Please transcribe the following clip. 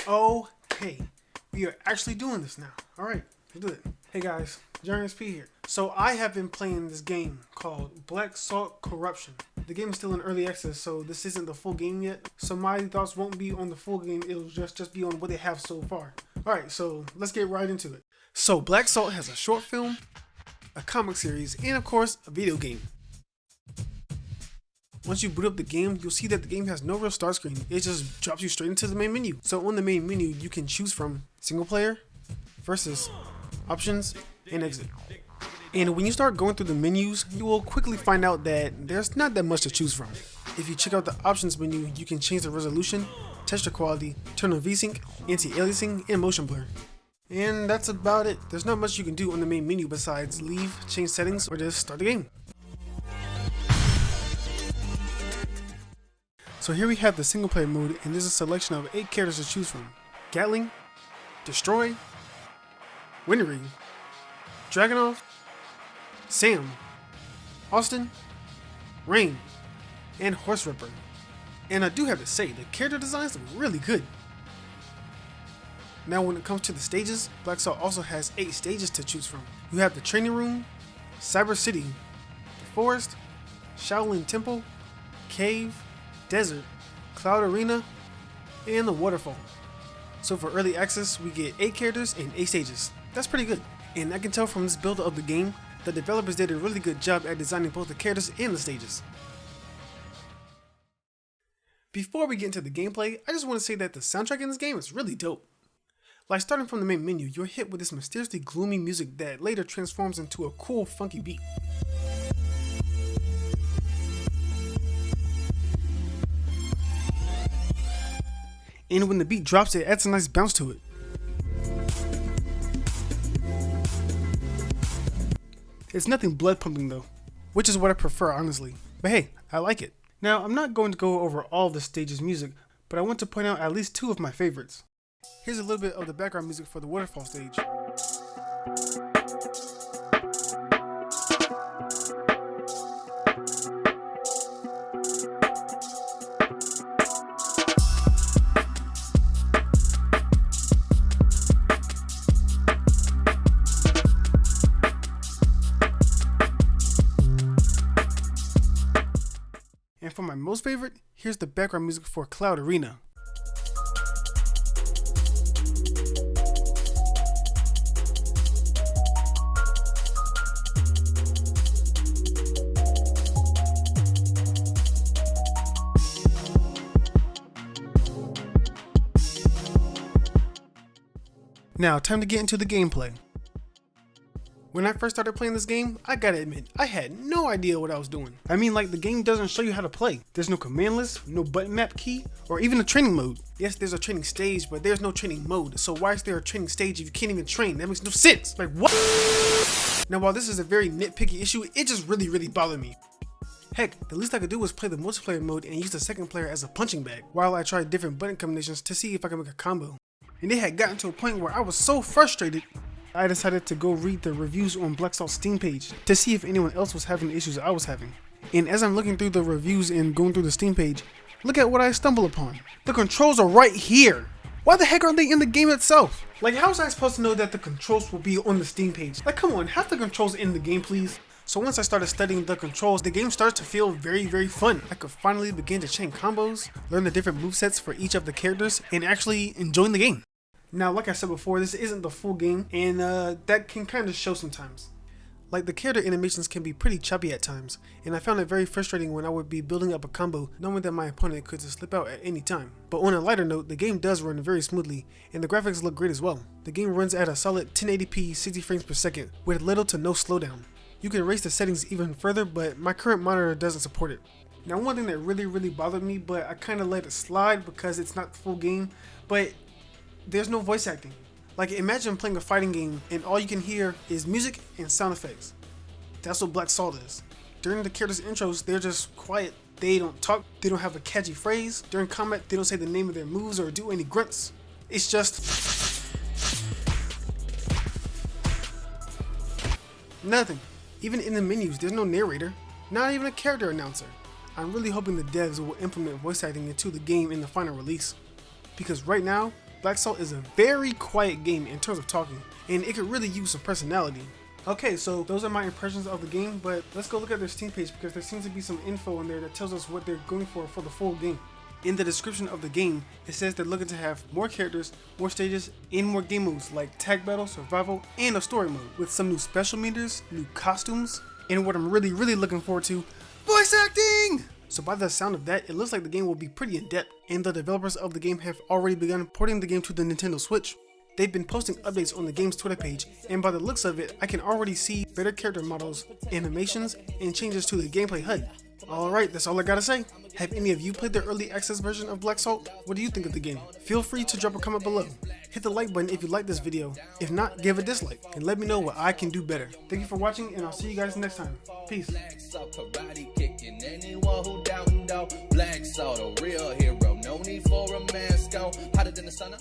Okay, we are actually doing this now. Alright, let's do it. Hey guys, JarionXP here. So I have been playing this game called Black Salt Coreuption. The game is still in early access, so this isn't the full game yet. So my thoughts won't be on the full game, it'll just be on what they have so far. Alright, so let's get right into it. So Black Salt has a short film, a comic series, and of course, a video game. Once you boot up the game, you'll see that the game has no real start screen. It just drops you straight into the main menu. So on the main menu, you can choose from single player, versus, options, and exit. And when you start going through the menus, you will quickly find out that there's not that much to choose from. If you check out the options menu, you can change the resolution, texture quality, turn on VSync, anti-aliasing, and motion blur. And that's about it. There's not much you can do on the main menu besides leave, change settings, or just start the game. So here we have the single player mode, and there's a selection of 8 characters to choose from. Gatling, Destroy, Winry, Dragunov, Sam, Austin, Rain, and Horse Ripper. And I do have to say, the character designs look really good. Now when it comes to the stages, Black Salt also has 8 stages to choose from. You have the Training Room, Cyber City, the Forest, Shaolin Temple, Cave, Desert, Cloud Arena, and the Waterfall. So for early access, we get 8 characters and 8 stages. That's pretty good. And I can tell from this build of the game, the developers did a really good job at designing both the characters and the stages. Before we get into the gameplay, I just want to say that the soundtrack in this game is really dope. Like starting from the main menu, you're hit with this mysteriously gloomy music that later transforms into a cool funky beat. And when the beat drops, it adds a nice bounce to it. It's nothing blood pumping though, which is what I prefer honestly, but hey, I like it. Now I'm not going to go over all the stage's music, but I want to point out at least 2 of my favorites. Here's a little bit of the background music for the Waterfall stage. And for my most favorite, here's the background music for Cloud Arena. Now, time to get into the gameplay. When I first started playing this game, I gotta admit, I had no idea what I was doing. I mean, like, the game doesn't show you how to play. There's no command list, no button map key, or even a training mode. Yes, there's a training stage, but there's no training mode. So why is there a training stage if you can't even train? That makes no sense. Like, what? Now, while this is a very nitpicky issue, it just really bothered me. Heck, the least I could do was play the multiplayer mode and use the second player as a punching bag, while I tried different button combinations to see if I could make a combo. And it had gotten to a point where I was so frustrated, I decided to go read the reviews on Black Salt's Steam page to see if anyone else was having the issues I was having. And as I'm looking through the reviews and going through the Steam page, look at what I stumble upon. The controls are right here. Why the heck aren't they in the game itself? Like, how was I supposed to know that the controls will be on the Steam page? Like, come on, have the controls in the game, please. So once I started studying the controls, the game starts to feel very fun. I could finally begin to chain combos, learn the different movesets for each of the characters, and actually enjoying the game. Now, like I said before, this isn't the full game, and that can kind of show sometimes. Like, the character animations can be pretty choppy at times, and I found it very frustrating when I would be building up a combo knowing that my opponent could just slip out at any time. But on a lighter note, the game does run very smoothly, and the graphics look great as well. The game runs at a solid 1080p 60 frames per second with little to no slowdown. You can raise the settings even further, but my current monitor doesn't support it. Now, one thing that really bothered me, but I kind of let it slide because it's not the full game, but there's no voice acting. Like, imagine playing a fighting game and all you can hear is music and sound effects. That's what Black Salt is. During the characters' intros, they're just quiet. They don't talk, they don't have a catchy phrase. During combat, they don't say the name of their moves or do any grunts. It's just nothing. Even in the menus, there's no narrator, not even a character announcer. I'm really hoping the devs will implement voice acting into the game in the final release, because right now, Black Salt is a very quiet game in terms of talking, and it could really use some personality. Okay, so those are my impressions of the game, but let's go look at their Steam page because there seems to be some info in there that tells us what they're going for the full game. In the description of the game, it says they're looking to have more characters, more stages, and more game modes like tag battle, survival, and a story mode, with some new special meters, new costumes, and what I'm really looking forward to, voice acting! So by the sound of that, it looks like the game will be pretty in-depth, and the developers of the game have already begun porting the game to the Nintendo Switch. They've been posting updates on the game's Twitter page, and by the looks of it, I can already see better character models, animations, and changes to the gameplay HUD. Alright, that's all I gotta say. Have any of you played the early access version of Black Salt? What do you think of the game? Feel free to drop a comment below. Hit the like button if you like this video. If not, give a dislike, and let me know what I can do better. Thank you for watching, and I'll see you guys next time. Peace. Black Salt karate kicking anyone who doubting though. Black Salt, a real hero, no need for a mask on. Hotter than the sun.